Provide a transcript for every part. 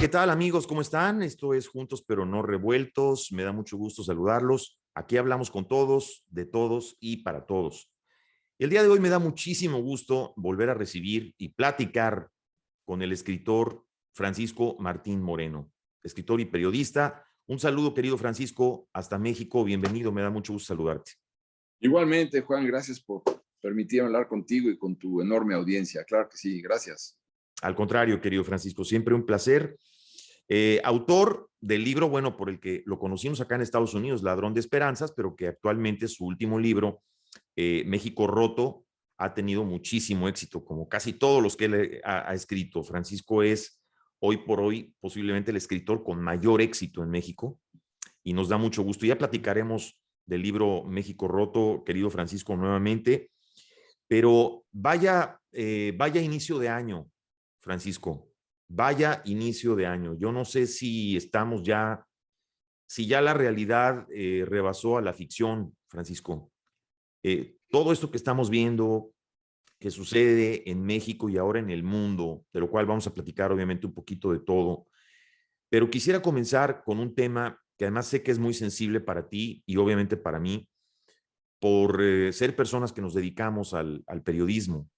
¿qué tal amigos? ¿Cómo están? Esto es Juntos pero no revueltos. Me da mucho gusto saludarlos. Aquí hablamos con todos, de todos y para todos. El día de hoy me da muchísimo gusto volver a recibir y platicar con el escritor Francisco Martín Moreno, escritor y periodista. Un saludo, querido Francisco, hasta México. Bienvenido, me da mucho gusto saludarte. Igualmente, Juan, gracias por permitirme hablar contigo y con tu enorme audiencia. Claro que sí, gracias. Al contrario, querido Francisco, siempre un placer. Autor del libro, bueno, por el que lo conocimos acá en Estados Unidos, Ladrón de Esperanzas, pero que actualmente su último libro, México Roto, ha tenido muchísimo éxito, como casi todos los que él ha escrito. Francisco es hoy por hoy posiblemente el escritor con mayor éxito en México y nos da mucho gusto. Ya platicaremos del libro México Roto, querido Francisco, nuevamente, pero vaya inicio de año, Francisco. Vaya inicio de año. Yo no sé si estamos ya, si ya la realidad rebasó a la ficción, Francisco. Todo esto que estamos viendo, que sucede en México y ahora en el mundo, de lo cual vamos a platicar obviamente un poquito de todo, pero quisiera comenzar con un tema que además sé que es muy sensible para ti y obviamente para mí, por ser personas que nos dedicamos al periodismo.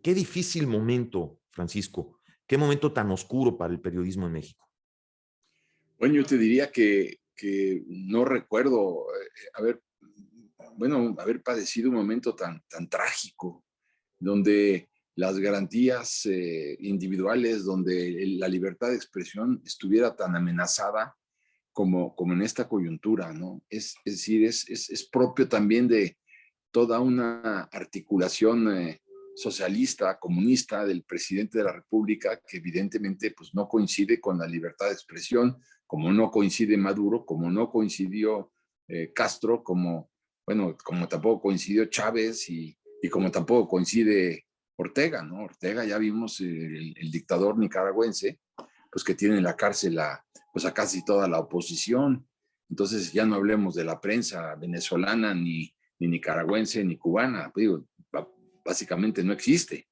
Qué difícil momento, Francisco, qué momento tan oscuro para el periodismo en México. Bueno, yo te diría que no recuerdo haber padecido un momento tan trágico, donde las garantías individuales, donde la libertad de expresión estuviera tan amenazada como en esta coyuntura, ¿no? Es decir, es propio también de toda una articulación socialista, comunista del presidente de la República, que evidentemente pues, no coincide con la libertad de expresión, como no coincide Maduro, como no coincidió Castro, como tampoco coincidió Chávez y como tampoco coincide Ortega, ¿no? Ortega, ya vimos el dictador nicaragüense, pues que tiene en la cárcel a casi toda la oposición. Entonces ya no hablemos de la prensa venezolana ni nicaragüense ni cubana, digo, básicamente no existe.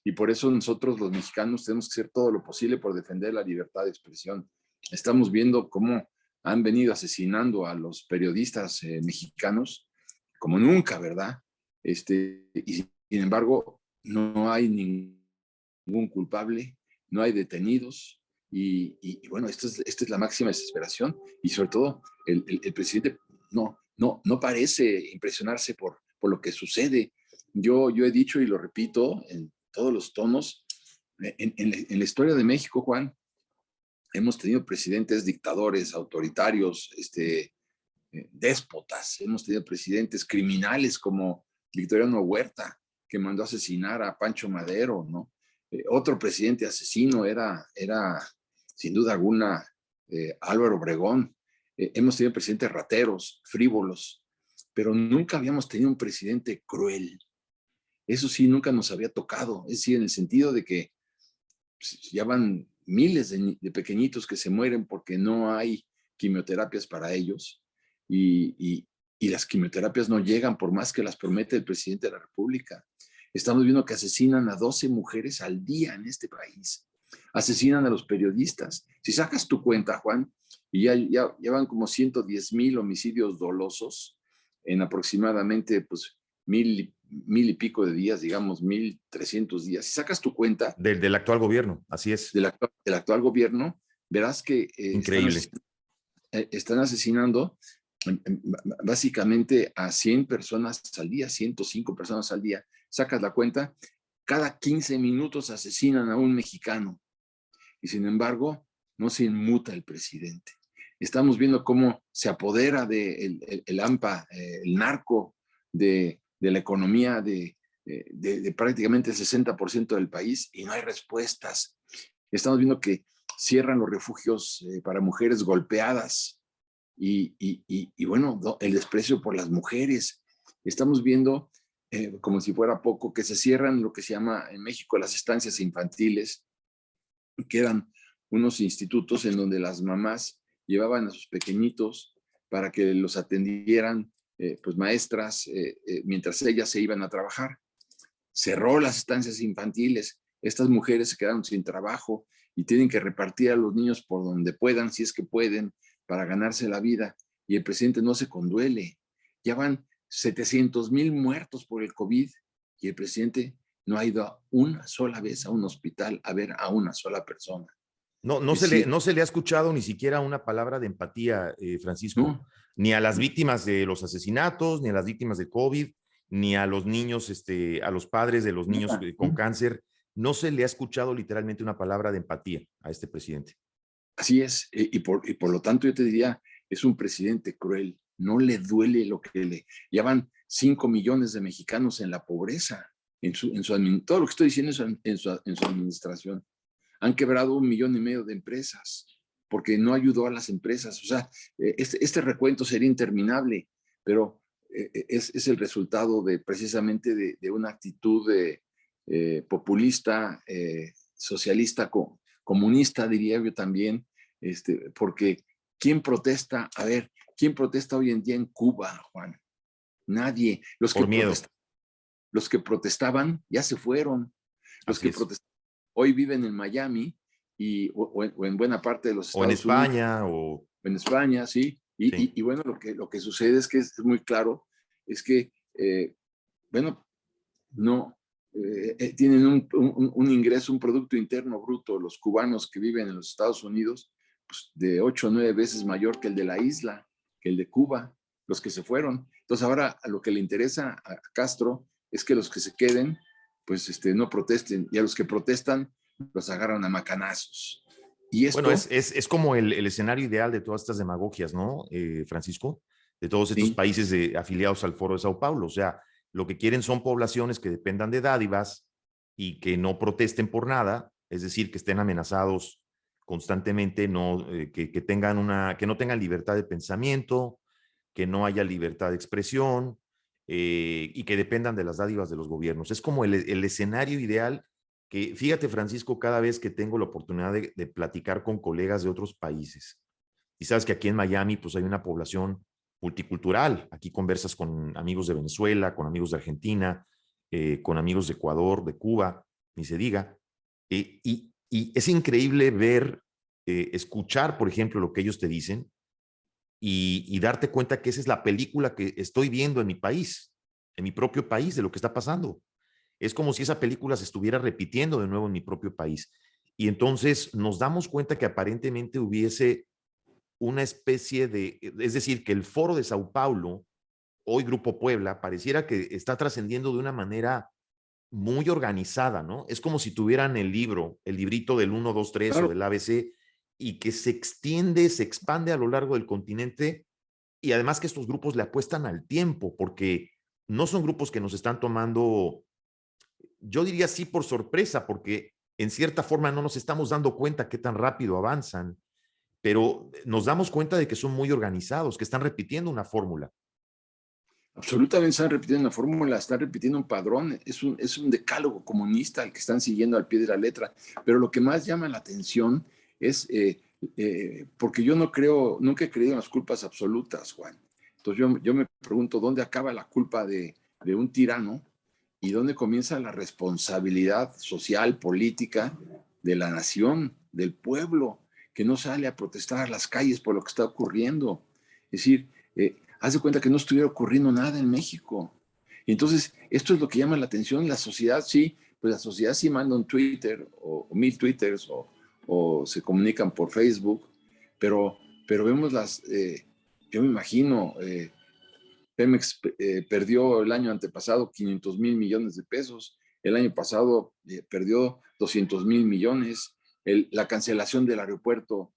Y por eso nosotros los mexicanos tenemos que hacer todo lo posible por defender la libertad de expresión. Estamos viendo cómo han venido asesinando a los periodistas mexicanos como nunca, ¿verdad? Y sin embargo, no hay ningún culpable, no hay detenidos. Bueno, esta es la máxima desesperación. Y sobre todo, el presidente no parece impresionarse por lo que sucede. Yo he dicho y lo repito en todos los tonos, en la historia de México, Juan, hemos tenido presidentes dictadores, autoritarios, déspotas, hemos tenido presidentes criminales como Victoriano Huerta, que mandó a asesinar a Pancho Madero, ¿no? Otro presidente asesino era sin duda alguna Álvaro Obregón. Hemos tenido presidentes rateros, frívolos, pero nunca habíamos tenido un presidente cruel. Eso sí, nunca nos había tocado. Es decir, en el sentido de que pues, ya van miles de pequeñitos que se mueren porque no hay quimioterapias para ellos y las quimioterapias no llegan por más que las promete el presidente de la República. Estamos viendo que asesinan a 12 mujeres al día en este país. Asesinan a los periodistas. Si sacas tu cuenta, Juan, y ya van como 110,000 homicidios dolosos en aproximadamente pues, mil y pico de días, digamos 1,300 días. Si sacas tu cuenta Del actual gobierno, así es. Del actual gobierno, verás que Increíble. están asesinando básicamente a 100 personas al día, 105 personas al día. Sacas la cuenta, cada 15 minutos asesinan a un mexicano y sin embargo no se inmuta el presidente. Estamos viendo cómo se apodera el AMPA, el narco, de la economía de prácticamente el 60% del país y no hay respuestas. Estamos viendo que cierran los refugios para mujeres golpeadas y bueno, el desprecio por las mujeres. Estamos viendo, como si fuera poco, que se cierran lo que se llama en México las estancias infantiles, que eran unos institutos en donde las mamás llevaban a sus pequeñitos para que los atendieran pues maestras mientras ellas se iban a trabajar. Cerró las estancias infantiles, estas mujeres se quedaron sin trabajo y tienen que repartir a los niños por donde puedan, si es que pueden, para ganarse la vida. Y el presidente no se conduele. Ya van 700,000 muertos por el COVID y el presidente no ha ido una sola vez a un hospital a ver a una sola persona. No, Es decir, no se le ha escuchado ni siquiera una palabra de empatía, Francisco, no, ni a las víctimas de los asesinatos, ni a las víctimas de COVID, ni a los niños, a los padres de los niños nada, con ¿no? cáncer. No se le ha escuchado literalmente una palabra de empatía a este presidente. Así es, y por lo tanto yo te diría, es un presidente cruel, no le duele lo que le... Ya van 5 millones de mexicanos en la pobreza, todo lo que estoy diciendo es en su administración. Han quebrado 1,5 millones de empresas porque no ayudó a las empresas. O sea, este recuento sería interminable, pero es el resultado de precisamente de una actitud populista, socialista, comunista, diría yo también, porque ¿quién protesta? A ver, ¿quién protesta hoy en día en Cuba, Juan? Nadie. Por miedo, Los que protestaban ya se fueron. Los así que es. protestaban hoy viven en Miami o en buena parte de los O en Estados Unidos, España, o en España, sí. sí. Y bueno, lo que sucede es que es muy claro, es que, bueno, no, tienen un ingreso, un Producto Interno Bruto, los cubanos que viven en los Estados Unidos, pues de 8 o 9 veces mayor que el de la isla, que el de Cuba, los que se fueron. Entonces ahora a lo que le interesa a Castro es que los que se queden, pues no protesten, y a los que protestan los agarran a macanazos. Y Bueno, esto, es como el escenario ideal de todas estas demagogias, ¿no, Francisco? De todos estos sí, países afiliados al Foro de Sao Paulo. O sea, lo que quieren son poblaciones que dependan de dádivas y que no protesten por nada, es decir, que estén amenazados constantemente, no, que no tengan libertad de pensamiento, que no haya libertad de expresión y que dependan de las dádivas de los gobiernos. Es como el escenario ideal que, fíjate, Francisco, cada vez que tengo la oportunidad de platicar con colegas de otros países, y sabes que aquí en Miami pues hay una población multicultural, aquí conversas con amigos de Venezuela, con amigos de Argentina, con amigos de Ecuador, de Cuba, ni se diga, y es increíble ver, escuchar, por ejemplo, lo que ellos te dicen y darte cuenta que esa es la película que estoy viendo en mi país, en mi propio país, de lo que está pasando. Es como si esa película se estuviera repitiendo de nuevo en mi propio país. Y entonces nos damos cuenta que aparentemente hubiese una especie de, es decir, que el Foro de Sao Paulo, hoy Grupo Puebla, pareciera que está trascendiendo de una manera muy organizada, ¿no? Es como si tuvieran el libro, el librito del 1, 2, 3 o claro, del ABC y que se extiende, se expande a lo largo del continente y además que estos grupos le apuestan al tiempo porque no son grupos que nos están tomando, yo diría sí por sorpresa, porque en cierta forma no nos estamos dando cuenta qué tan rápido avanzan, pero nos damos cuenta de que son muy organizados, que están repitiendo una fórmula. absolutamente están repitiendo una fórmula, están repitiendo un padrón, es un decálogo comunista el que están siguiendo al pie de la letra. Pero lo que más llama la atención es, porque yo no creo, nunca he creído en las culpas absolutas, Juan. Entonces yo me pregunto dónde acaba la culpa de un tirano y dónde comienza la responsabilidad social, política de la nación, del pueblo, que no sale a protestar a las calles por lo que está ocurriendo. Es decir, haz de cuenta que no estuviera ocurriendo nada en México. Y entonces, esto es lo que llama la atención. La sociedad sí, pues la sociedad sí manda un Twitter o 1,000 Twitters o se comunican por Facebook, pero, pero vemos yo me imagino, Pemex perdió el año antepasado 500,000 millones de pesos, el año pasado perdió 200,000 millones, la cancelación del aeropuerto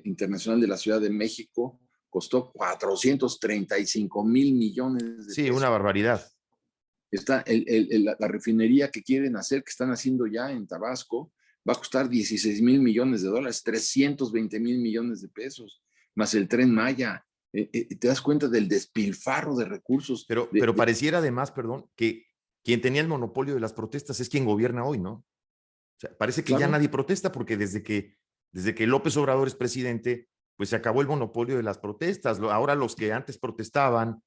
internacional de la Ciudad de México costó 435,000 millones de Sí, una pesos. barbaridad. Está la refinería que quieren hacer, que están haciendo ya en Tabasco, va a costar 16,000 millones de dólares, 320,000 millones de pesos, más el Tren Maya. Te das cuenta del despilfarro de recursos. Pero pareciera además, perdón, que quien tenía el monopolio de las protestas es quien gobierna hoy, ¿no? O sea, parece que ya Claro, nadie protesta porque desde que López Obrador es presidente, pues se acabó el monopolio de las protestas. Ahora los que antes protestaban,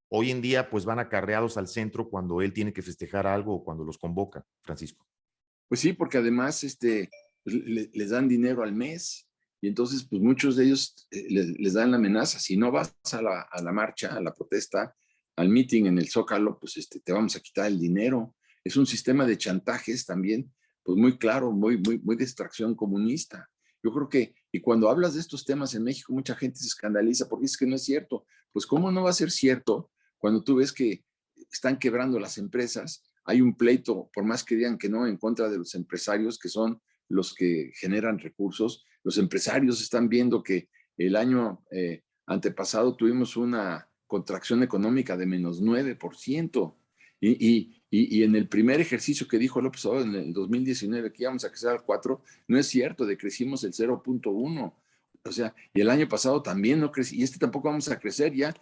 hoy en día pues van acarreados al centro cuando él tiene que festejar algo o cuando los convoca, Francisco. pues sí, porque además pues, les dan dinero al mes. Y entonces, pues muchos de ellos les dan la amenaza. Si no vas a la marcha, a la protesta, al meeting en el Zócalo, pues te vamos a quitar el dinero. Es un sistema de chantajes también, pues muy claro, muy de extracción comunista. Yo creo que, y cuando hablas de estos temas en México, mucha gente se escandaliza porque dice que no es cierto. Pues, ¿cómo no va a ser cierto cuando tú ves que están quebrando las empresas? Hay un pleito, por más que digan que no, en contra de los empresarios, que son los que generan recursos. Los empresarios están viendo que el año antepasado tuvimos una contracción económica de menos 9%. Y en el primer ejercicio que dijo López Obrador en el 2019 que íbamos a crecer al 4, no es cierto, decrecimos el 0.1. O sea, y el año pasado también no crecí, y tampoco vamos a crecer ya.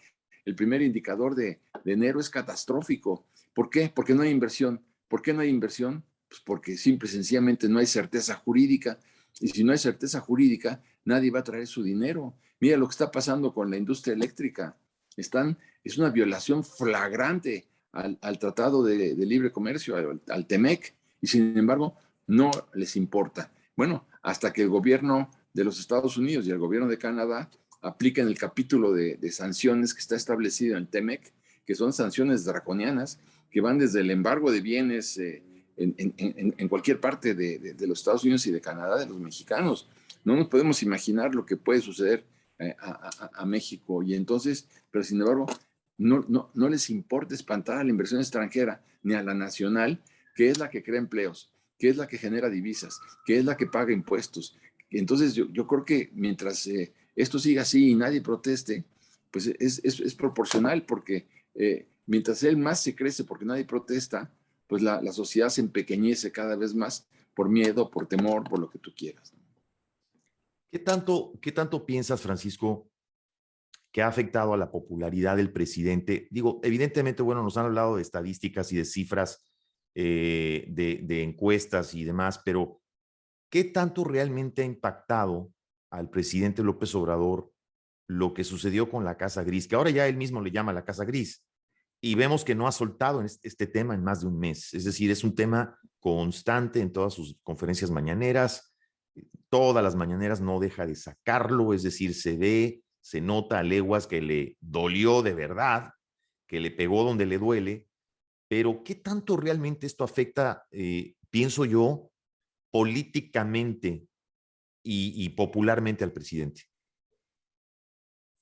El primer indicador de enero es catastrófico. ¿Por qué? Porque no hay inversión. ¿Por qué no hay inversión? Pues porque simple y sencillamente no hay certeza jurídica. Y si no hay certeza jurídica, nadie va a traer su dinero. Mira lo que está pasando con la industria eléctrica. Es una violación flagrante al Tratado de Libre Comercio, al TEMEC, y sin embargo no les importa. Bueno, hasta que el gobierno de los Estados Unidos y el gobierno de Canadá apliquen el capítulo de sanciones que está establecido en el TEMEC, que son sanciones draconianas, que van desde el embargo de bienes en cualquier parte de los Estados Unidos y de Canadá, de los mexicanos. No nos podemos imaginar lo que puede suceder a México. Y entonces, pero sin embargo, no les importa espantar a la inversión extranjera ni a la nacional, que es la que crea empleos, que es la que genera divisas, que es la que paga impuestos. Entonces, yo creo que mientras esto siga así y nadie proteste, pues es proporcional, porque mientras él más se crece porque nadie protesta, pues la sociedad se empequeñece cada vez más por miedo, por temor, por lo que tú quieras. Qué tanto piensas, Francisco, que ha afectado a la popularidad del presidente? Digo, evidentemente, bueno, nos han hablado de estadísticas y de cifras, de encuestas y demás, pero ¿qué tanto realmente ha impactado al presidente López Obrador lo que sucedió con la Casa Gris, que ahora ya él mismo le llama la Casa Gris? Y vemos que no ha soltado este tema en más de un mes. Es decir, es un tema constante en todas sus conferencias mañaneras. Todas las mañaneras no deja de sacarlo, es decir, se ve, se nota a leguas que le dolió de verdad, que le pegó donde le duele, pero ¿qué tanto realmente esto afecta, pienso yo, políticamente y popularmente al presidente?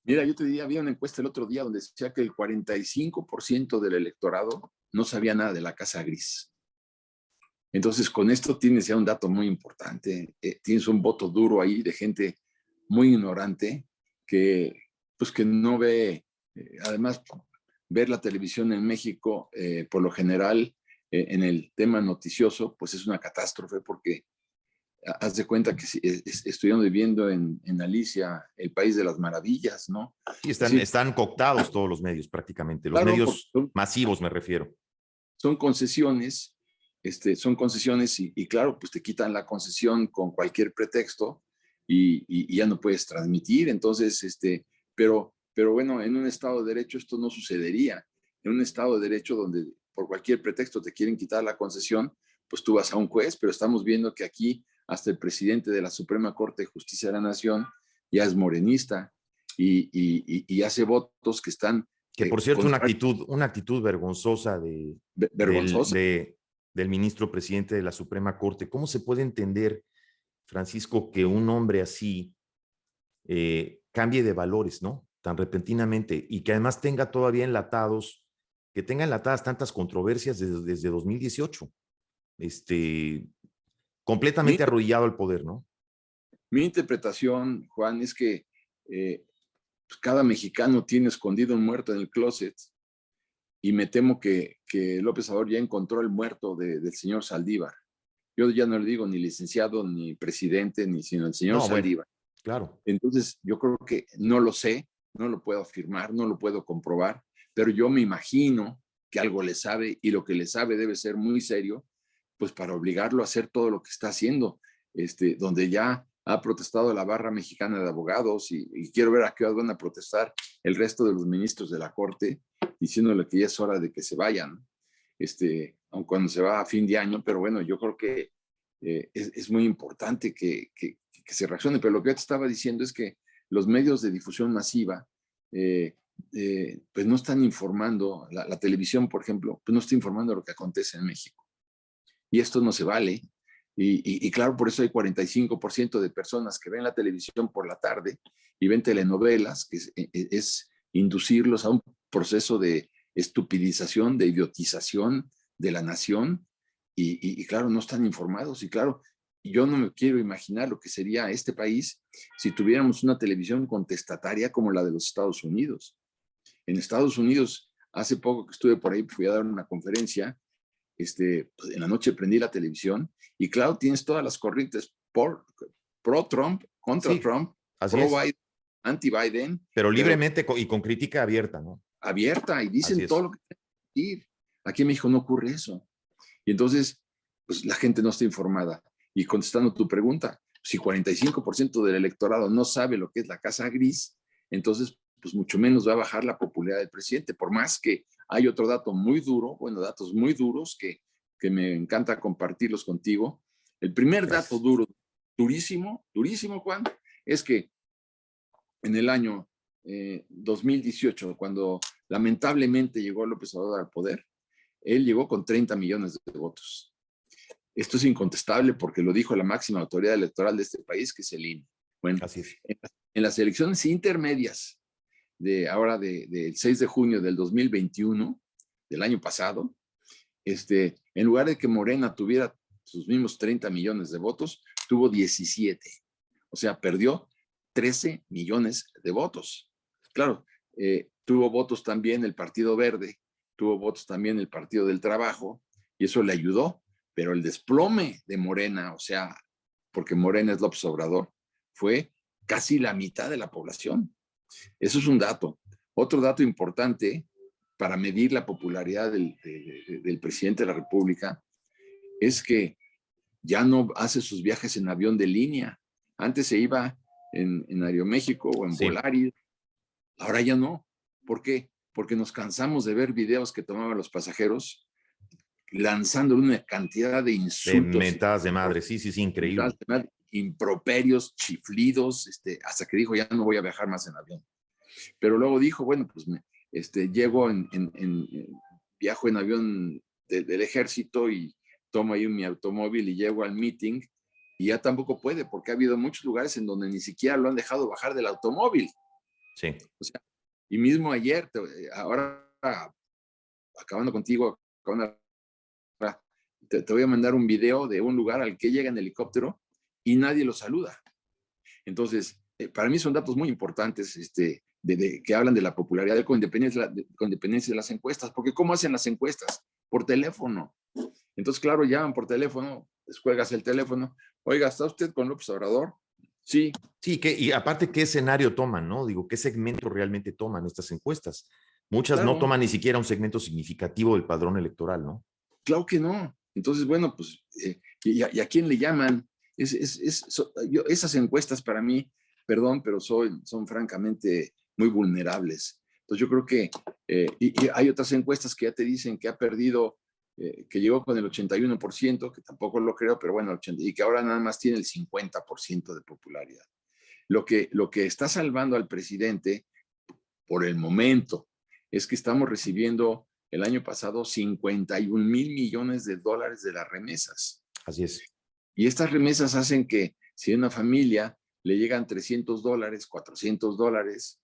Mira, yo te diría, había una encuesta el otro día donde decía que el 45% del electorado no sabía nada de la Casa Gris. Entonces, con esto tienes ya un dato muy importante. Tienes un voto duro ahí de gente muy ignorante que, pues, que no ve, además, ver la televisión en México, por lo general, en el tema noticioso, pues es una catástrofe porque haz de cuenta que estuvieron viviendo en Alicia, el país de las maravillas, ¿no? Sí, Es decir, están cooptados todos los medios prácticamente, los claro, porque medios masivos me refiero. son concesiones, y claro, pues te quitan la concesión con cualquier pretexto y ya no puedes transmitir. Entonces, pero bueno, en un Estado de Derecho esto no sucedería. En un Estado de Derecho donde por cualquier pretexto te quieren quitar la concesión, pues tú vas a un juez, pero estamos viendo que aquí hasta el presidente de la Suprema Corte de Justicia de la Nación ya es morenista y hace votos que están Que por cierto, contra una actitud vergonzosa vergonzosa. del ministro presidente de la Suprema Corte. ¿Cómo se puede entender, Francisco, que un hombre así cambie de valores, ¿no? Tan repentinamente y que además tenga todavía enlatados, que tenga enlatadas tantas controversias desde 2018, Mi, completamente arrodillado al poder, ¿no? mi interpretación, Juan, es que pues cada mexicano tiene escondido un muerto en el closet y me temo que López Obrador ya encontró el muerto del señor Saldívar. Yo ya no le digo ni licenciado, ni presidente, ni sino el señor No, bueno, Saldívar. claro. Entonces, yo creo que no lo sé, no lo puedo afirmar, no lo puedo comprobar, pero yo me imagino que algo le sabe y lo que le sabe debe ser muy serio, pues para obligarlo a hacer todo lo que está haciendo, donde ya ha protestado la barra mexicana de abogados y quiero ver a qué hora van a protestar el resto de los ministros de la Corte, diciéndole que ya es hora de que se vayan, aun cuando se va a fin de año, pero bueno, yo creo que es muy importante que se reaccione. Pero lo que yo te estaba diciendo es que los medios de difusión masiva pues no están informando, la televisión, por ejemplo, pues no está informando lo que acontece en México. Y esto no se vale. Y claro, por eso hay 45% de personas que ven la televisión por la tarde y ven telenovelas, que es inducirlos a un proceso de estupidización, de idiotización de la nación. Y claro, no están informados. Y claro, yo no me quiero imaginar lo que sería este país si tuviéramos una televisión contestataria como la de los Estados Unidos. En Estados Unidos, hace poco que estuve por ahí, fui a dar una conferencia, pues en la noche prendí la televisión y claro, tienes todas las corrientes pro-Trump, contra Sí, Trump, así es. pro-Biden, anti-Biden, Pero libremente y con crítica abierta, ¿no? abierta y Así dicen todo es. lo que tienen que decir. Aquí en México no ocurre eso. Y entonces, pues la gente no está informada. Y contestando tu pregunta, si 45% del electorado no sabe lo que es la casa gris, entonces, pues mucho menos va a bajar la popularidad del presidente. Por más que hay otro dato muy duro, bueno, datos muy duros que me encanta compartirlos contigo. El primer dato Gracias. duro, durísimo, durísimo, Juan, es que en el año 2018, cuando lamentablemente llegó López Obrador al poder, él llegó con 30 millones de votos. Esto es incontestable porque lo dijo la máxima autoridad electoral de este país, que es el INE. Bueno, Así es. en las elecciones intermedias de ahora del 6 de junio del 2021, del año pasado, en lugar de que Morena tuviera sus mismos 30 millones de votos, tuvo 17. O sea, perdió 13 millones de votos. Claro, tuvo votos también el Partido Verde, tuvo votos también el Partido del Trabajo, y eso le ayudó, pero el desplome de Morena, o sea, porque Morena es López Obrador, fue casi la mitad de la población. Eso es un dato. Otro dato importante para medir la popularidad del presidente de la República es que ya no hace sus viajes en avión de línea. Antes se iba en Aeroméxico o en Sí. Volaris, ahora ya no. ¿Por qué? Porque nos cansamos de ver videos que tomaban los pasajeros lanzando una cantidad de De insultos, mentadas de madre. Sí, sí, sí, increíble. improperios, chiflidos, hasta que dijo, ya no voy a viajar más en avión. Pero luego dijo, bueno, pues llego viajo en avión del ejército y tomo ahí mi automóvil y llego al meeting y ya tampoco puede porque ha habido muchos lugares en donde ni siquiera lo han dejado bajar del automóvil. Sí. O sea, y mismo ayer, ahora acabando contigo, te voy a mandar un video de un lugar al que llega en helicóptero y nadie lo saluda. Entonces, para mí son datos muy importantes que hablan de la popularidad con independencia de las encuestas, porque ¿cómo hacen las encuestas? Por teléfono. Entonces, claro, llaman por teléfono, descuelgas el teléfono. Oiga, ¿está usted con López Obrador? Sí. Sí, y aparte, ¿qué escenario toman, no? Digo, ¿qué segmento realmente toman estas encuestas? Muchas no Claro, toman ni siquiera un segmento significativo del padrón electoral, ¿no? claro que no. Entonces, bueno, pues, ¿y a quién le llaman? Esas encuestas para mí, perdón, pero son francamente muy vulnerables. Entonces yo creo que, y hay otras encuestas que ya te dicen que ha perdido, que llegó con el 81%, que tampoco lo creo, pero bueno, y que ahora nada más tiene el 50% de popularidad. Lo que está salvando al presidente por el momento es que estamos recibiendo el año pasado 51,000 millones de dólares de las remesas. Así es. Y estas remesas hacen que si a una familia le llegan $300, $400,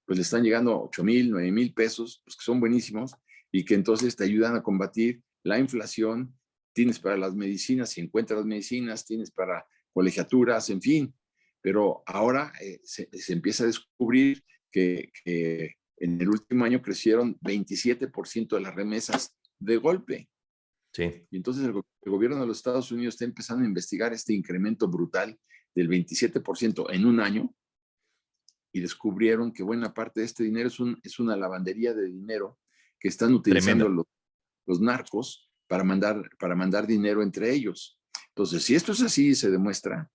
pues le están llegando 8,000, 9,000 pesos, pues que son buenísimos y que entonces te ayudan a combatir la inflación. Tienes para las medicinas, si encuentras medicinas, tienes para colegiaturas, en fin. Pero ahora se empieza a descubrir que en el último año crecieron 27% de las remesas de golpe. Sí. Y entonces el gobierno de los Estados Unidos está empezando a investigar este incremento brutal del 27% en un año y descubrieron que buena parte de este dinero es una lavandería de dinero que están utilizando Tremenda. los narcos para mandar dinero entre ellos. Entonces, si esto es así y se demuestra,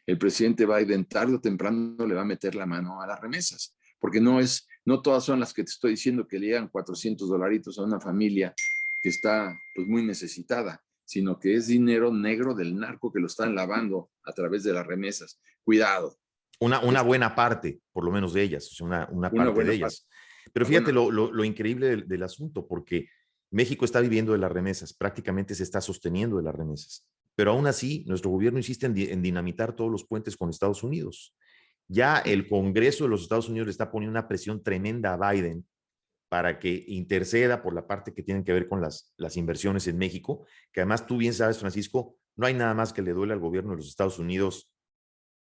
el presidente Biden tarde o temprano le va a meter la mano a las remesas, porque no todas son las que te estoy diciendo que le llegan $400 a una familia que está pues muy necesitada. sino que es dinero negro del narco que lo están lavando a través de las remesas. Cuidado. Una buena parte, por lo menos de ellas, o sea, una Una parte de buena parte. ellas. Pero Una fíjate buena. lo increíble del asunto, porque México está viviendo de las remesas, prácticamente se está sosteniendo de las remesas. Pero aún así, nuestro gobierno insiste en dinamitar todos los puentes con Estados Unidos. Ya el Congreso de los Estados Unidos le está poniendo una presión tremenda a Biden para que interceda por la parte que tiene que ver con las inversiones en México, que además tú bien sabes, Francisco, no hay nada más que le duele al gobierno de los Estados Unidos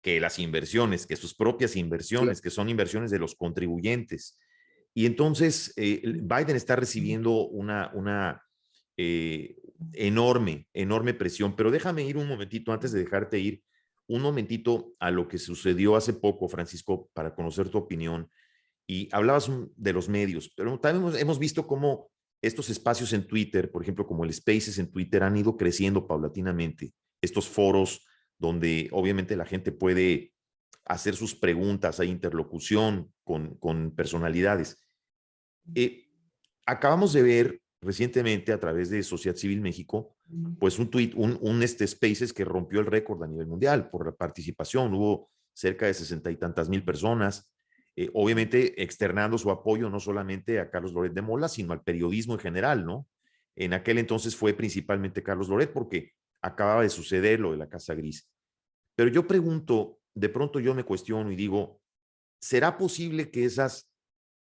que las inversiones, que sus propias inversiones, que son inversiones de los contribuyentes. Y entonces Biden está recibiendo una enorme presión. Pero déjame ir un momentito, antes de dejarte ir, un momentito a lo que sucedió hace poco, Francisco, para conocer tu opinión. Y hablabas de los medios, pero también hemos visto cómo estos espacios en Twitter, por ejemplo, como el Spaces en Twitter, han ido creciendo paulatinamente. Estos foros donde obviamente la gente puede hacer sus preguntas, hay interlocución con personalidades. Eh, Acabamos de ver recientemente a través de Sociedad Civil México, pues un tweet, Spaces que rompió el récord a nivel mundial por la participación. Hubo cerca de 60 y tantas mil personas, obviamente externando su apoyo no solamente a Carlos Loret de Mola, sino al periodismo en general, ¿no? En aquel entonces fue principalmente Carlos Loret porque acababa de suceder lo de la Casa Gris. Pero yo pregunto, de pronto yo me cuestiono y digo, ¿será posible que esas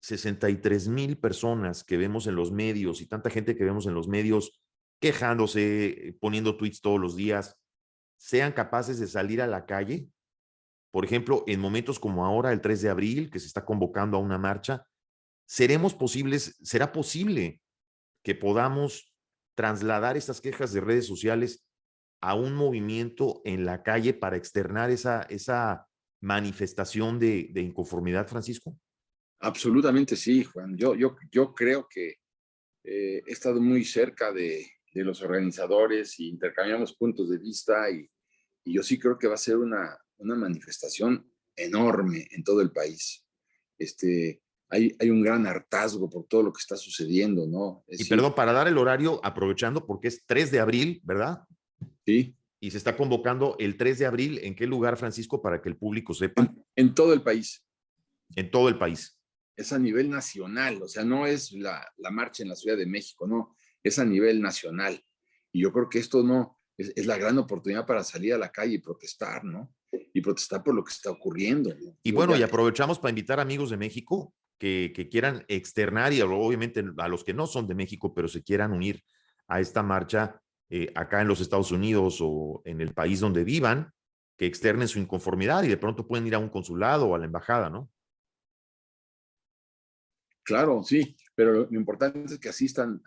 63,000 personas que vemos en los medios y tanta gente que vemos en los medios quejándose, poniendo tweets todos los días, sean capaces de salir a la calle? Por ejemplo, en momentos como ahora, el 3 de abril, que se está convocando a una marcha, ¿será posible que podamos trasladar estas quejas de redes sociales a un movimiento en la calle para externar esa manifestación de inconformidad, Francisco? Absolutamente sí, Juan. Yo creo que he estado muy cerca de los organizadores y intercambiamos puntos de vista y yo sí creo que va a ser una manifestación enorme en todo el país. Hay un gran hartazgo por todo lo que está sucediendo, ¿no? Es Y decir, perdón, para dar el horario, aprovechando porque es 3 de abril, ¿verdad? sí, Y se está convocando el 3 de abril. ¿En qué lugar, Francisco, para que el público sepa? en todo el país. En todo el país. Es a nivel nacional, o sea, no es la marcha en la Ciudad de México, no, es a nivel nacional. Y yo creo que esto no es la gran oportunidad para salir a la calle y protestar, ¿no? Y protestar por lo que está ocurriendo, ¿no? Y Digo, bueno, y ya, aprovechamos para invitar amigos de México que quieran externar y obviamente a los que no son de México, pero se quieran unir a esta marcha acá en los Estados Unidos o en el país donde vivan, que externen su inconformidad y de pronto pueden ir a un consulado o a la embajada, ¿no? claro, sí, pero lo importante es que asistan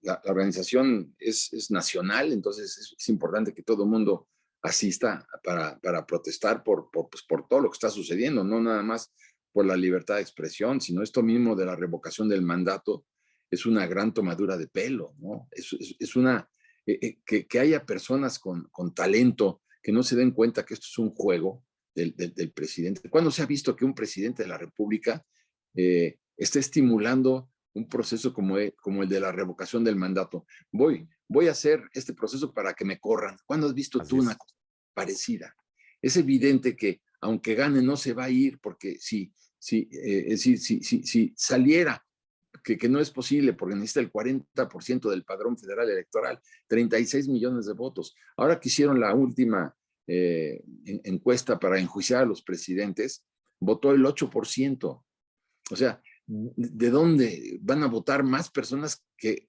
la organización es nacional, entonces es importante que todo el mundo asista para protestar pues, por todo lo que está sucediendo, no nada más por la libertad de expresión, sino esto mismo de la revocación del mandato es una gran tomadura de pelo, ¿no? Es una, que haya personas con talento que no se den cuenta que esto es un juego del presidente. ¿Cuándo se ha visto que un presidente de la República está estimulando un proceso como el de la revocación del mandato? Voy a hacer este proceso para que me corran. ¿Cuándo has visto Así tú una es. cosa parecida? Es evidente que aunque gane no se va a ir porque si saliera que no es posible porque necesita el 40% del padrón federal electoral, 36 millones de votos. Ahora que hicieron la última encuesta para enjuiciar a los presidentes, votó el 8%. O sea, ¿de dónde van a votar más personas que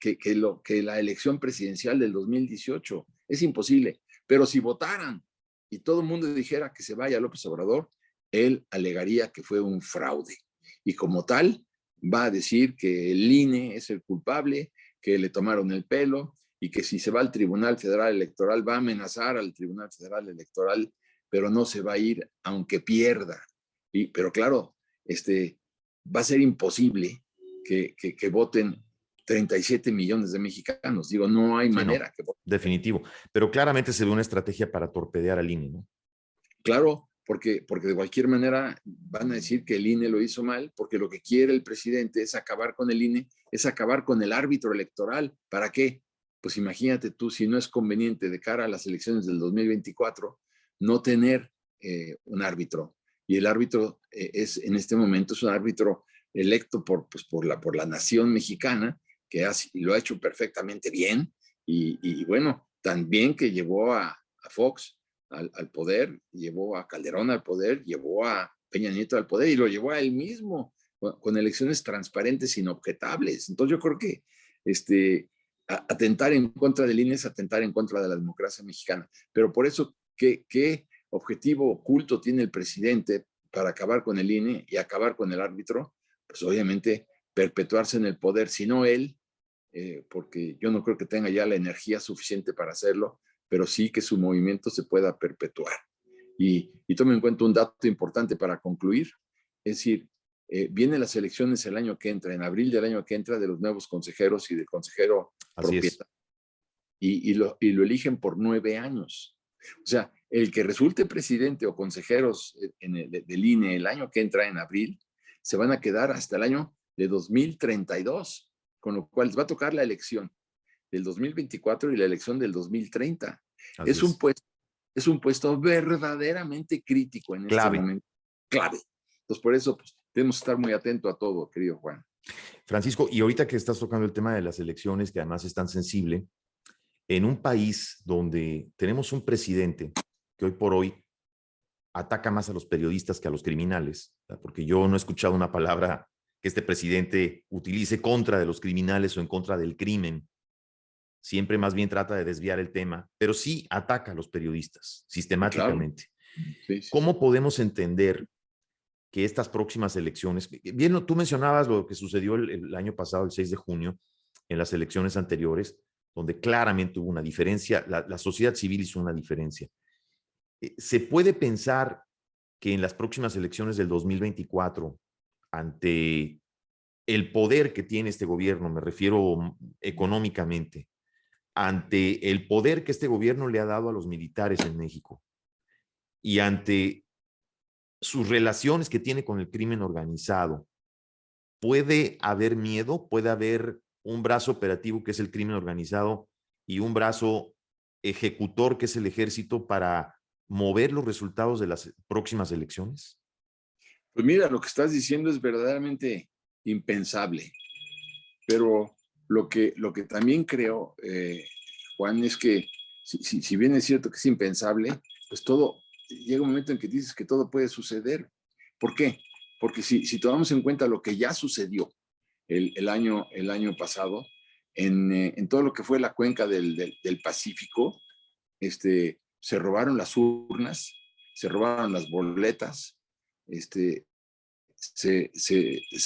la elección presidencial del 2018? Es imposible. Pero si votaran y todo el mundo dijera que se vaya López Obrador, él alegaría que fue un fraude. Y como tal, va a decir que el INE es el culpable, que le tomaron el pelo y que si se va al Tribunal Federal Electoral va a amenazar al Tribunal Federal Electoral, pero no se va a ir aunque pierda. Pero claro, va a ser imposible que voten 37 millones de mexicanos. Digo, no hay Sí, no, manera que voten. definitivo. Pero claramente se ve una estrategia para torpedear al INE, ¿no? Claro, porque de cualquier manera van a decir que el INE lo hizo mal, porque lo que quiere el presidente es acabar con el INE, es acabar con el árbitro electoral. ¿Para qué? pues imagínate tú, si no es conveniente de cara a las elecciones del 2024, no tener un árbitro. Y el árbitro en este momento es un árbitro electo pues, por la nación mexicana, y lo ha hecho perfectamente bien. Y bueno, también que llevó a Fox al poder, llevó a Calderón al poder, llevó a Peña Nieto al poder y lo llevó a él mismo con elecciones transparentes, inobjetables. Entonces yo creo que atentar en contra del INE es atentar en contra de la democracia mexicana. Pero por eso, ¿qué objetivo oculto tiene el presidente para acabar con el INE y acabar con el árbitro? Pues obviamente perpetuarse en el poder, si no él, porque yo no creo que tenga ya la energía suficiente para hacerlo, pero sí que su movimiento se pueda perpetuar. Y tome en cuenta un dato importante para concluir, es decir, vienen las elecciones el año que entra, en abril del año que entra, de los nuevos consejeros y del consejero propietario. Y lo eligen por 9 años. O sea, el que resulte presidente o consejeros del INE el año que entra, en abril, se van a quedar hasta el año de 2032, con lo cual les va a tocar la elección del 2024 y la elección del 2030. Es un puesto verdaderamente crítico en este momento, clave. Entonces, por eso pues, debemos estar muy atentos a todo, querido Juan. Francisco, y ahorita que estás tocando el tema de las elecciones, que además es tan sensible, en un país donde tenemos un presidente que hoy por hoy ataca más a los periodistas que a los criminales, porque yo no he escuchado una palabra que este presidente utilice contra de los criminales o en contra del crimen. Siempre más bien trata de desviar el tema, pero sí ataca a los periodistas sistemáticamente. Claro. Sí. ¿Cómo podemos entender que estas próximas elecciones, bien, tú mencionabas lo que sucedió el año pasado, el 6 de junio, en las elecciones anteriores, donde claramente hubo una diferencia, la sociedad civil hizo una diferencia. ¿Se puede pensar que en las próximas elecciones del 2024, ante el poder que tiene este gobierno, me refiero económicamente, ante el poder que este gobierno le ha dado a los militares en México y ante sus relaciones que tiene con el crimen organizado, puede haber miedo, puede haber un brazo operativo que es el crimen organizado y un brazo ejecutor que es el ejército para mover los resultados de las próximas elecciones? Pues mira, lo que estás diciendo es verdaderamente impensable, pero lo que también creo, Juan, es que si bien es cierto que es impensable, pues todo, llega un momento en que dices que todo puede suceder. ¿Por qué? Porque si tomamos en cuenta lo que ya sucedió el año pasado, en todo lo que fue la cuenca del Pacífico, se robaron las urnas, se robaron las boletas, se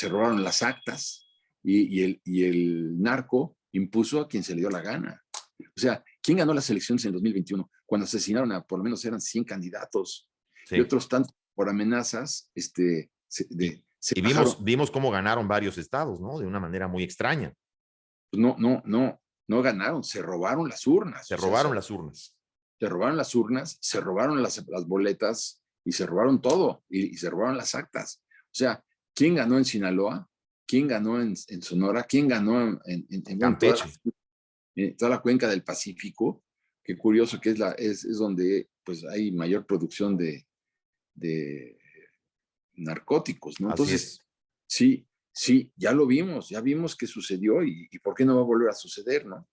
robaron las actas y el narco impuso a quien se le dio la gana. O sea, ¿quién ganó las elecciones en 2021? Cuando asesinaron a por lo menos eran 100 candidatos y otros tantos por amenazas y vimos cómo ganaron varios estados, ¿no? De una manera muy extraña. No ganaron, se robaron las urnas. Se robaron las urnas. Se robaron las urnas, se robaron las boletas y se robaron todo y se robaron las actas. O sea, ¿quién ganó en Sinaloa? ¿Quién ganó en Sonora? ¿Quién ganó en Campeche? Toda la cuenca del Pacífico? Qué curioso que es donde pues, hay mayor producción de narcóticos, ¿no? Entonces, sí, ya lo vimos, ya vimos que sucedió y ¿por qué no va a volver a suceder, no?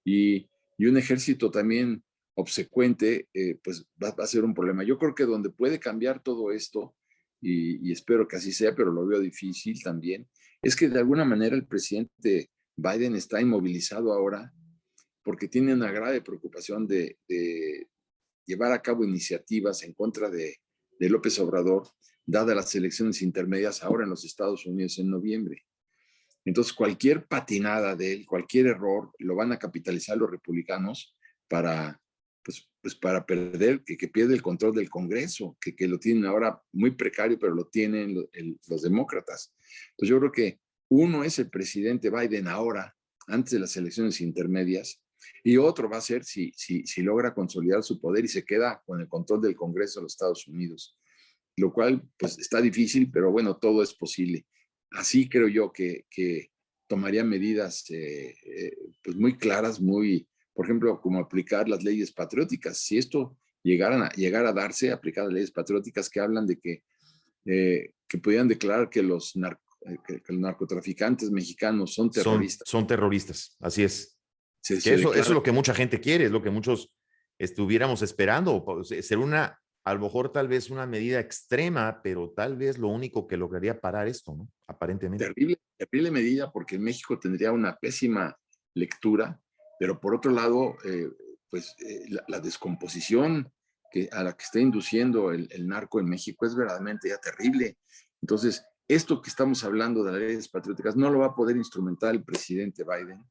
Y un ejército también obsecuente, pues va a ser un problema. Yo creo que donde puede cambiar todo esto, y espero que así sea, pero lo veo difícil también, es que de alguna manera el presidente Biden está inmovilizado ahora porque tiene una grave preocupación de llevar a cabo iniciativas en contra de López Obrador, dadas las elecciones intermedias ahora en los Estados Unidos en noviembre. Entonces, cualquier patinada de él, cualquier error, lo van a capitalizar los republicanos para, pues para perder, que pierde el control del Congreso, que lo tienen ahora muy precario, pero lo tienen los demócratas. Entonces, yo creo que uno es el presidente Biden ahora, antes de las elecciones intermedias, y otro va a ser si logra consolidar su poder y se queda con el control del Congreso de los Estados Unidos, lo cual pues está difícil, pero bueno, todo es posible. Así creo yo que tomaría medidas pues muy claras, muy por ejemplo, como aplicar las leyes patrióticas. Si esto llegar a darse, aplicar las leyes patrióticas que hablan de que podían declarar que que los narcotraficantes mexicanos son terroristas. Son terroristas, así es. Que Se eso es declara, lo que mucha gente quiere, es lo que muchos estuviéramos esperando. Ser a lo mejor tal vez una medida extrema, pero tal vez lo único que lograría parar esto, ¿no? Aparentemente. terrible medida, porque en México tendría una pésima lectura, pero por otro lado, la descomposición a la que está induciendo el narco en México es verdaderamente ya terrible. Entonces, esto que estamos hablando de las leyes patrióticas no lo va a poder instrumentar el presidente Biden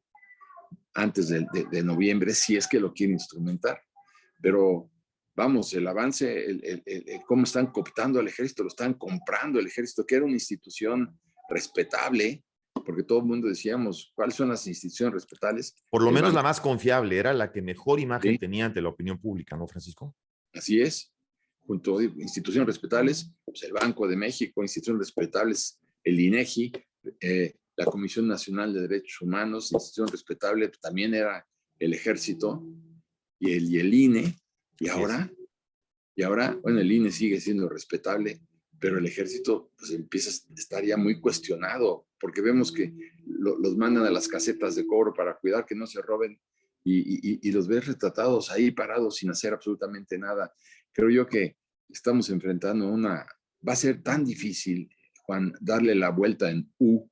antes de noviembre, si es que lo quiere instrumentar. Pero vamos, el avance, cómo están cooptando al ejército, lo están comprando el ejército, que era una institución respetable, porque todo el mundo decíamos, ¿cuáles son las instituciones respetables? Por lo El menos banco, la más confiable, era la que mejor imagen ¿sí? tenía ante la opinión pública, ¿no, Francisco? Así es, junto a instituciones respetables, pues el Banco de México, instituciones respetables, el INEGI, la Comisión Nacional de Derechos Humanos, institución respetable, también era el ejército y el INE, y ahora, bueno, el INE sigue siendo respetable, pero el ejército pues empieza a estar ya muy cuestionado, porque vemos que los mandan a las casetas de cobro para cuidar que no se roben y los ves retratados ahí parados sin hacer absolutamente nada. Creo yo que estamos enfrentando va a ser tan difícil, Juan, darle la vuelta en U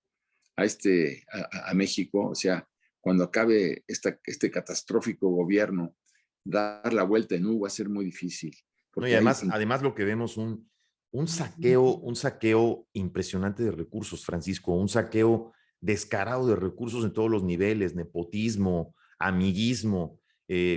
a México, o sea, cuando acabe este catastrófico gobierno, dar la vuelta en U va a ser muy difícil. No, y Porque además lo que vemos un saqueo impresionante de recursos, Francisco, un saqueo descarado de recursos en todos los niveles, nepotismo, amiguismo,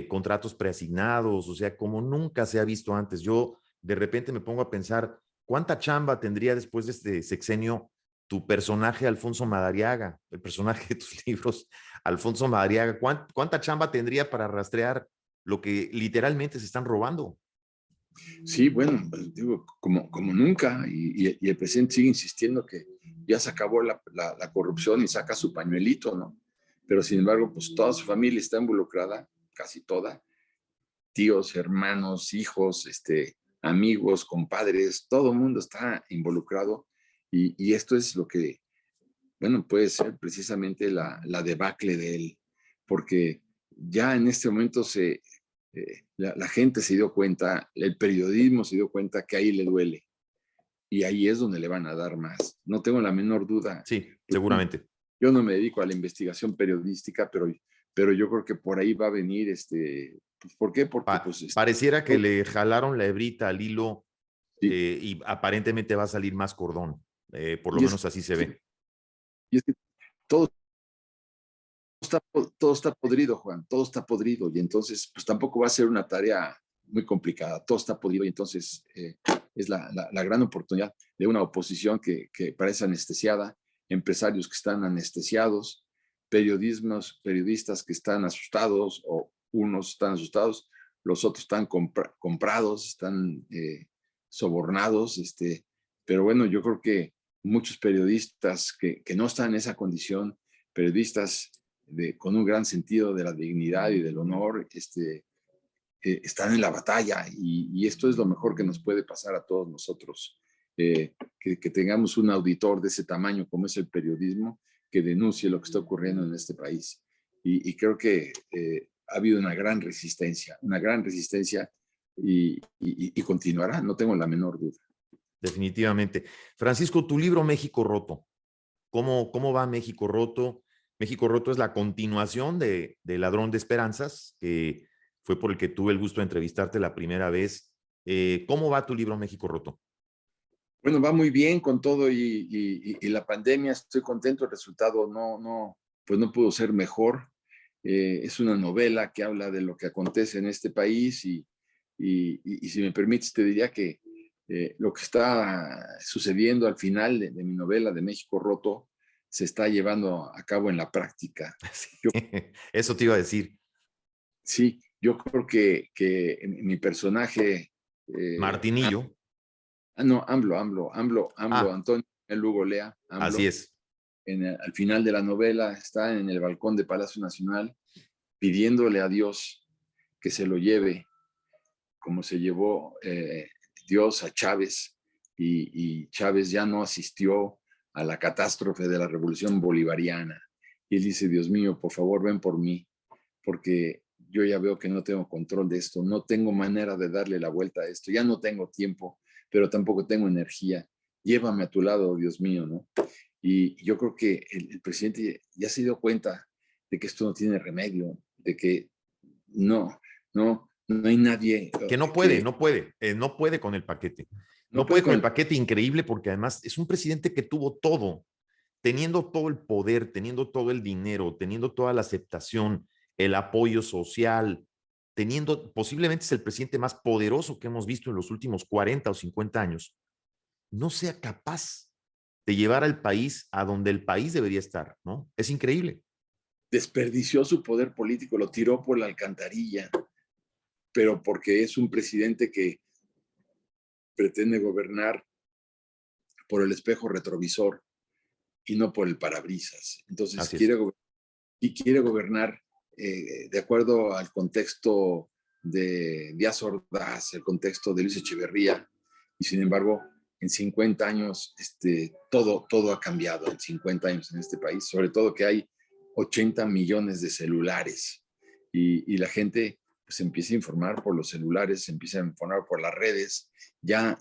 contratos preasignados, o sea, como nunca se ha visto antes. Yo de repente me pongo a pensar, ¿cuánta chamba tendría después de este sexenio tu personaje Alfonso Madariaga, el personaje de tus libros, Alfonso Madariaga? ¿Cuánta chamba tendría para rastrear lo que literalmente se están robando? sí, bueno, pues, digo, como nunca, y el presidente sigue insistiendo que ya se acabó la corrupción y saca su pañuelito, ¿no? Pero sin embargo, pues toda su familia está involucrada, casi toda, tíos, hermanos, hijos, amigos, compadres, todo el mundo está involucrado, y esto es lo que, bueno, puede ser precisamente la debacle de él, porque ya en este momento la gente se dio cuenta, el periodismo se dio cuenta que ahí le duele, y ahí es donde le van a dar más. No tengo la menor duda. Sí, seguramente. Yo no me dedico a la investigación periodística, pero yo creo que por ahí va a venir pues, ¿por qué? Porque pues Pareciera que le jalaron la hebrita al hilo sí. y aparentemente va a salir más cordón. Por lo Y es, menos así se ve. y es que todo todo está podrido, Juan, todo está podrido, y entonces pues tampoco va a ser una tarea muy complicada, todo está podrido, y entonces es la gran oportunidad de una oposición que parece anestesiada, empresarios que están anestesiados, periodistas que están asustados, o unos están asustados, los otros están comprados, están sobornados, pero bueno, yo creo que muchos periodistas que no están en esa condición, periodistas con un gran sentido de la dignidad y del honor, están en la batalla, y esto es lo mejor que nos puede pasar a todos nosotros, que tengamos un auditor de ese tamaño como es el periodismo, que denuncie lo que está ocurriendo en este país. Y creo que ha habido una gran resistencia, y continuará, no tengo la menor duda. Definitivamente. Francisco, tu libro México Roto. ¿Cómo va México Roto? México Roto es la continuación de Ladrón de Esperanzas, que fue por el que tuve el gusto de entrevistarte la primera vez. ¿Cómo va tu libro México Roto? Bueno, va muy bien con todo y la pandemia, estoy contento, el resultado pues no pudo ser mejor. Es una novela que habla de lo que acontece en este país, y si me permites te diría que lo que está sucediendo al final de mi novela de México Roto se está llevando a cabo en la práctica. Sí, Yo, eso te iba a decir. sí, yo creo que mi personaje... Martinillo. no, Ah, Antonio Lugo Lea, así AMLO, es. al final de la novela está en el balcón de Palacio Nacional pidiéndole a Dios que se lo lleve, como se llevó Dios a Chávez, y Chávez ya no asistió a la catástrofe de la revolución bolivariana. Y él dice, Dios mío, por favor, ven por mí, porque yo ya veo que no tengo control de esto, no tengo manera de darle la vuelta a esto, ya no tengo tiempo, pero tampoco tengo energía. Llévame a tu lado, Dios mío, ¿no? Y yo creo que el presidente ya se dio cuenta de que esto no tiene remedio, de que no hay nadie Que no puede, que no puede, no puede con el paquete. no No puede puede con con el el... paquete increíble porque además es un presidente que tuvo todo, teniendo todo el poder, teniendo todo el dinero, teniendo toda la aceptación, el apoyo social, teniendo, posiblemente es el presidente más poderoso que hemos visto en los últimos 40 o 50 años, no sea capaz de llevar al país a donde el país debería estar, ¿no? Es increíble. Desperdició su poder político, lo tiró por la alcantarilla, pero porque es un presidente que pretende gobernar por el espejo retrovisor y no por el parabrisas. Entonces Así es. quiere gobernar de acuerdo al contexto de Díaz Ordaz, el contexto de Luis Echeverría, y sin embargo, en 50 años, todo ha cambiado en 50 años en este país, sobre todo que hay 80 millones de celulares y la gente pues empieza a informar por los celulares, se empieza a informar por las redes. Ya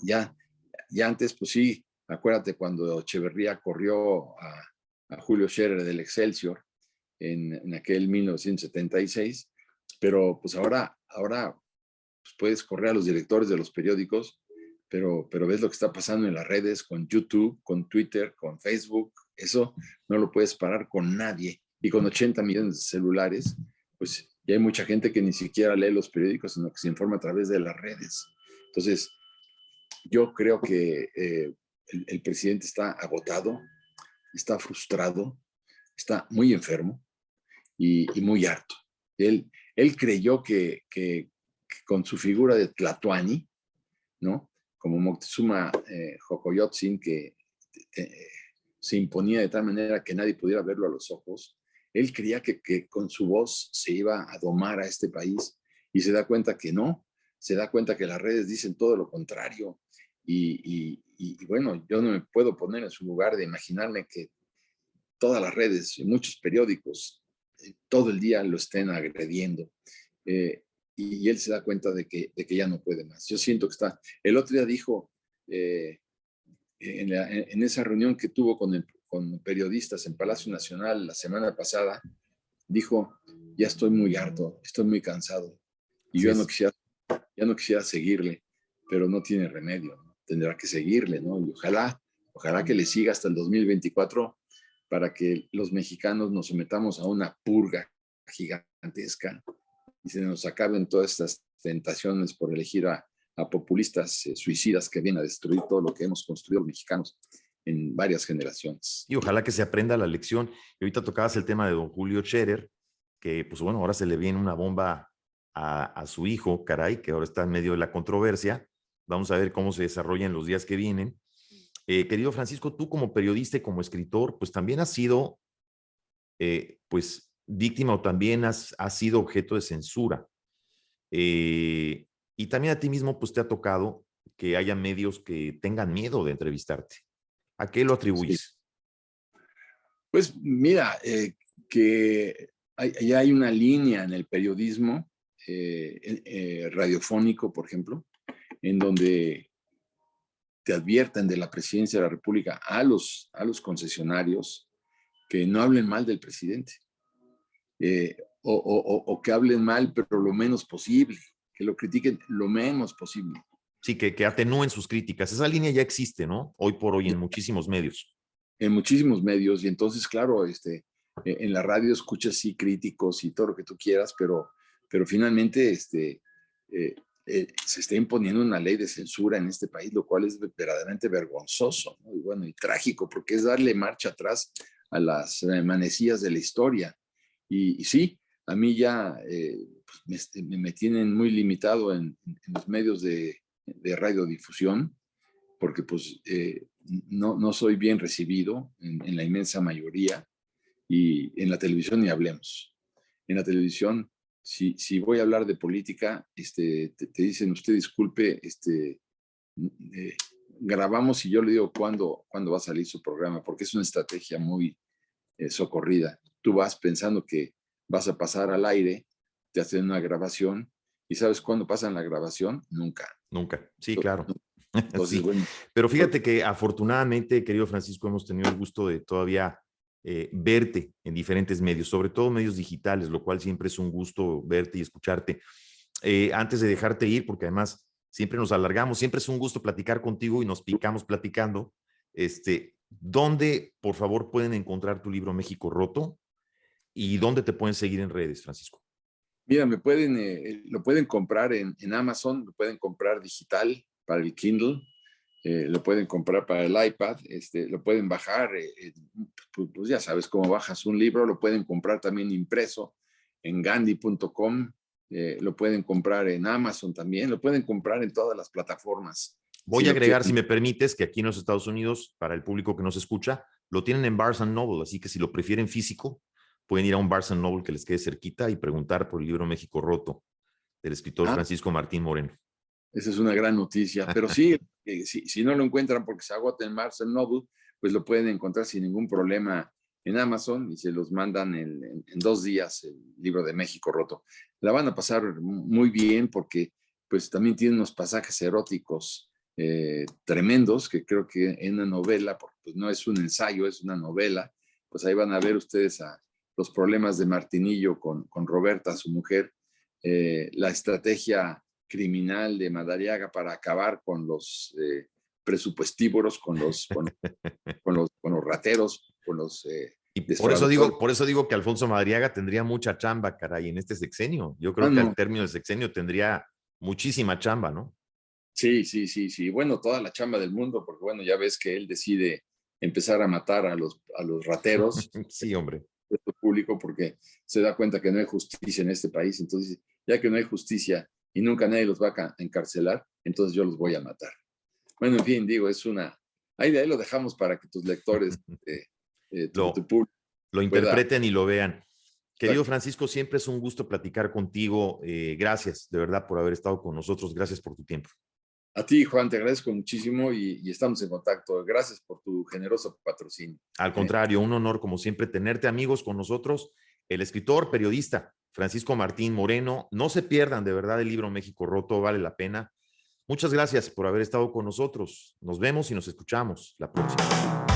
antes, pues sí, acuérdate cuando Echeverría corrió a Julio Scherer del Excelsior en aquel 1976, pero pues ahora pues puedes correr a los directores de los periódicos, pero ves lo que está pasando en las redes, con YouTube, con Twitter, con Facebook, eso no lo puedes parar con nadie. Y con 80 millones de celulares, pues ya hay mucha gente que ni siquiera lee los periódicos, sino que se informa a través de las redes. Entonces, yo creo que el presidente está agotado, está frustrado, está muy enfermo y muy harto. Él creyó que con su figura de Tlatuani, ¿no? Como Moctezuma Xocoyotzin, que se imponía de tal manera que nadie pudiera verlo a los ojos, él creía que con su voz se iba a domar a este país y se da cuenta que no, se da cuenta que las redes dicen todo lo contrario. Y bueno, yo no me puedo poner en su lugar de imaginarme que todas las redes y muchos periódicos todo el día lo estén agrediendo. Y él se da cuenta de que ya no puede más. Yo siento que está... El otro día dijo, en esa reunión que tuvo con periodistas en Palacio Nacional la semana pasada, dijo, ya estoy muy harto, estoy muy cansado. Y Así yo es. ya no quisiera seguirle, pero no tiene remedio, ¿no? Tendrá que seguirle, ¿no? Y ojalá que le siga hasta el 2024 para que los mexicanos nos sometamos a una purga gigantesca y se nos acaben todas estas tentaciones por elegir a populistas suicidas que vienen a destruir todo lo que hemos construido los mexicanos en varias generaciones. Y ojalá que se aprenda la lección. Y ahorita tocabas el tema de don Julio Scherer, que pues bueno, ahora se le viene una bomba a su hijo, caray, que ahora está en medio de la controversia. Vamos a ver cómo se desarrolla en los días que vienen. Querido Francisco, tú como periodista y como escritor, pues también has sido, pues, víctima o también has sido objeto de censura. Y también a ti mismo, pues, te ha tocado que haya medios que tengan miedo de entrevistarte. ¿A qué lo Sí. atribuyes? Pues mira, que ya hay una línea en el periodismo radiofónico, por ejemplo, en donde te advierten de la presidencia de la República a los concesionarios que no hablen mal del presidente, o que hablen mal, pero lo menos posible, que lo critiquen lo menos posible. Sí, que atenúen sus críticas. Esa línea ya existe, ¿no? Hoy por hoy en muchísimos medios. En muchísimos medios, y entonces, claro, en la radio escuchas sí críticos y todo lo que tú quieras, pero finalmente se está imponiendo una ley de censura en este país, lo cual es verdaderamente vergonzoso, ¿no? Y bueno, y trágico, porque es darle marcha atrás a las manecillas de la historia. Y sí, a mí ya pues me tienen muy limitado en los medios de radiodifusión, porque pues no soy bien recibido en la inmensa mayoría, y en la televisión ni hablemos. en la televisión, si voy a hablar de política, te dicen, usted disculpe, grabamos y yo le digo cuándo va a salir su programa, porque es una estrategia muy socorrida. Tú vas pensando que vas a pasar al aire, te hacen una grabación, y ¿sabes cuándo pasan la grabación? Nunca. Nunca, sí, claro. Entonces, Sí, bueno. pero fíjate que afortunadamente, querido Francisco, hemos tenido el gusto de todavía verte en diferentes medios, sobre todo medios digitales, lo cual siempre es un gusto verte y escucharte. Antes de dejarte ir, porque además siempre nos alargamos, siempre es un gusto platicar contigo y nos picamos platicando. ¿Dónde, por favor, pueden encontrar tu libro México Roto? ¿Y dónde te pueden seguir en redes, Francisco? Mira, lo pueden comprar en Amazon, lo pueden comprar digital para el Kindle, lo pueden comprar para el iPad, lo pueden bajar, pues ya sabes cómo bajas un libro, lo pueden comprar también impreso en gandhi.com, lo pueden comprar en Amazon también, lo pueden comprar en todas las plataformas. Voy a agregar, si me permites, que aquí en los Estados Unidos, para el público que nos escucha, lo tienen en Barnes & Noble, así que si lo prefieren físico, pueden ir a un Barnes & Noble que les quede cerquita y preguntar por el libro México Roto, del escritor Francisco Martín Moreno. Esa es una gran noticia, pero sí, si no lo encuentran porque se agota en Barnes & Noble, pues lo pueden encontrar sin ningún problema en Amazon y se los mandan en 2 días, el libro de México Roto. La van a pasar muy bien porque pues también tiene unos pasajes eróticos tremendos, que creo que en una novela, porque pues no es un ensayo, es una novela, pues ahí van a ver ustedes los problemas de Martinillo con Roberta, su mujer, la estrategia criminal de Madariaga para acabar con los presupuestívoros, con los rateros, con los y por eso digo que Alfonso Madariaga tendría mucha chamba, caray, en este sexenio. Yo creo que al término del sexenio tendría muchísima chamba, ¿no? Sí. Bueno, toda la chamba del mundo, porque bueno, ya ves que él decide empezar a matar a los rateros. Sí, hombre. Público, porque se da cuenta que no hay justicia en este país. Entonces, ya que no hay justicia y nunca nadie los va a encarcelar, entonces yo los voy a matar. Bueno, en fin, digo, ahí de ahí lo dejamos para que tus lectores, tu público, lo interpreten y lo vean. Querido Exacto. Francisco, siempre es un gusto platicar contigo. Gracias, de verdad, por haber estado con nosotros. Gracias por tu tiempo. A ti, Juan, te agradezco muchísimo y estamos en contacto. Gracias por tu generoso patrocinio. Al contrario, un honor, como siempre, tenerte amigos con nosotros. El escritor, periodista, Francisco Martín Moreno. No se pierdan, de verdad, el libro México Roto, vale la pena. Muchas gracias por haber estado con nosotros. Nos vemos y nos escuchamos la próxima.